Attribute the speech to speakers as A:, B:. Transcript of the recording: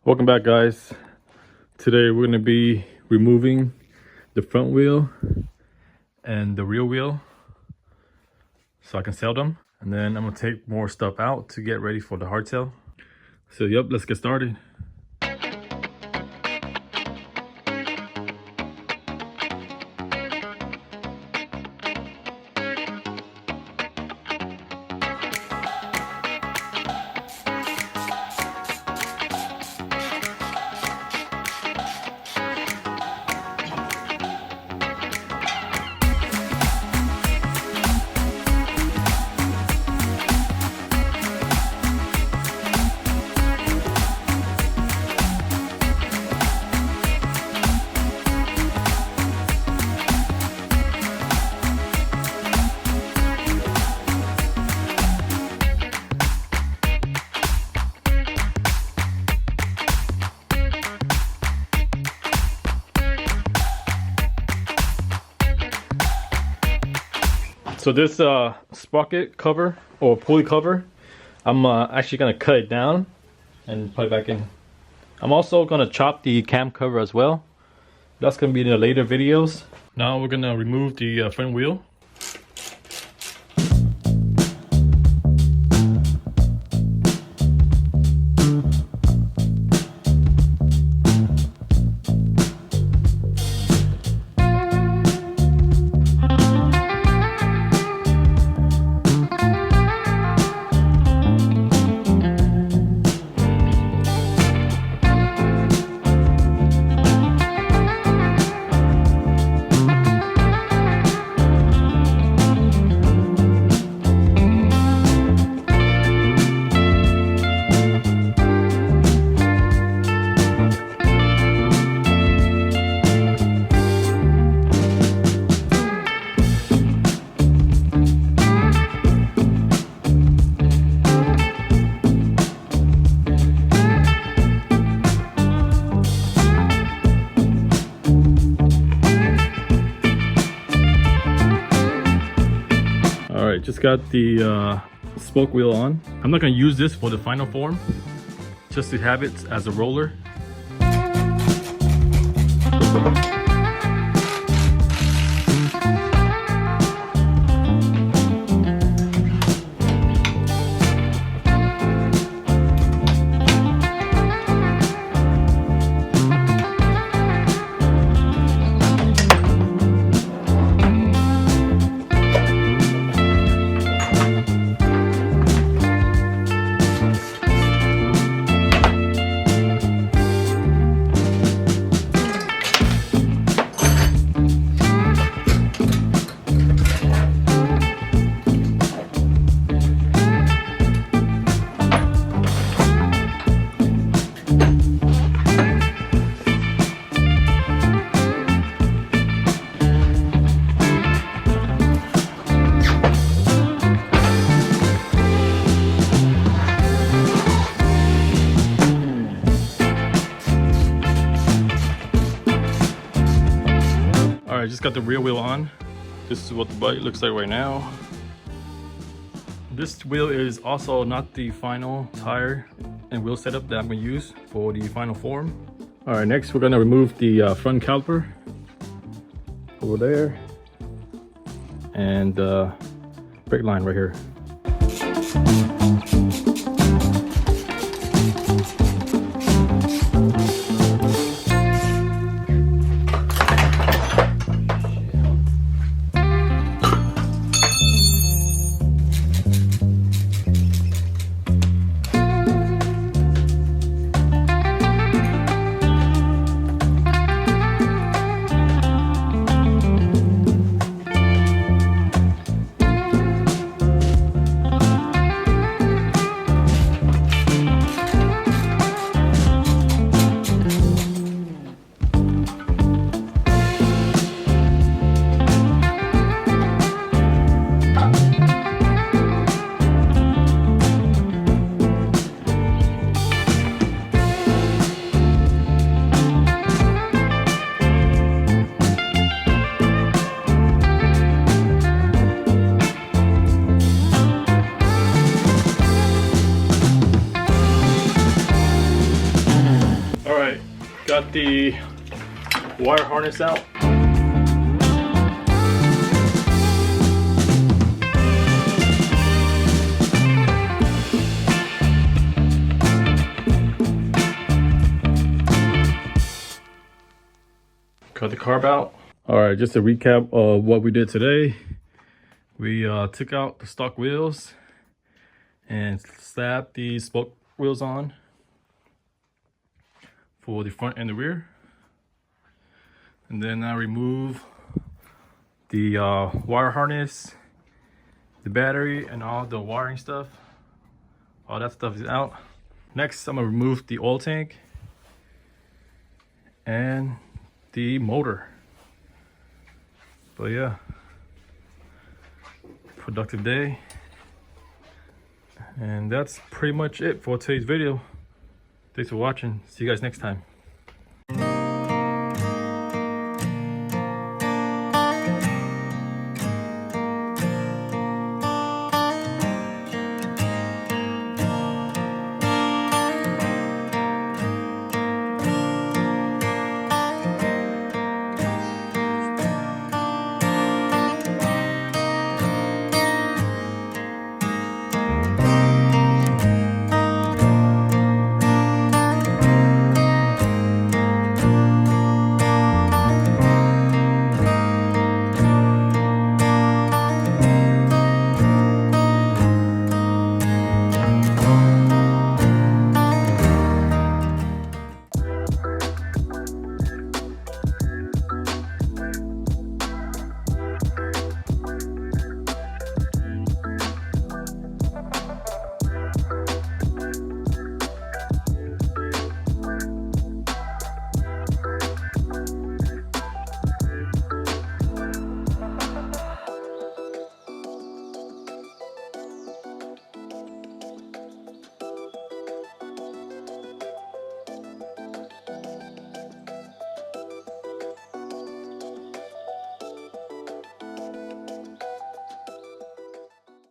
A: Welcome back, guys. Today we're going to be removing the front wheel and the rear wheel so I can sell them, and then I'm going to take more stuff out to get ready for the hardtail. So yep, let's get started. So this sprocket cover or pulley cover, I'm actually going to cut it down and put it back in. I'm also going to chop the cam cover as well. That's going to be in the later videos. Now we're going to remove the front wheel. Alright, just got the spoke wheel on. I'm not going to use this for the final form, just to have it as a roller. Alright, just got the rear wheel on. This is what the bike looks like right now. This wheel is also not the final tire and wheel setup that I'm going to use for the final form. Alright, next we're going to remove the front caliper over there and brake line right here. got the wire harness out. Cut the carb out. All right, just a recap of what we did today. We took out the stock wheels and slapped the spoke wheels on for the front and the rear. And then I remove the wire harness, the battery, and all the wiring stuff. All that stuff is out. Next, I'm gonna remove the oil tank and the motor. But yeah, productive day. And that's pretty much it for today's video. Thanks for watching. See you guys next time.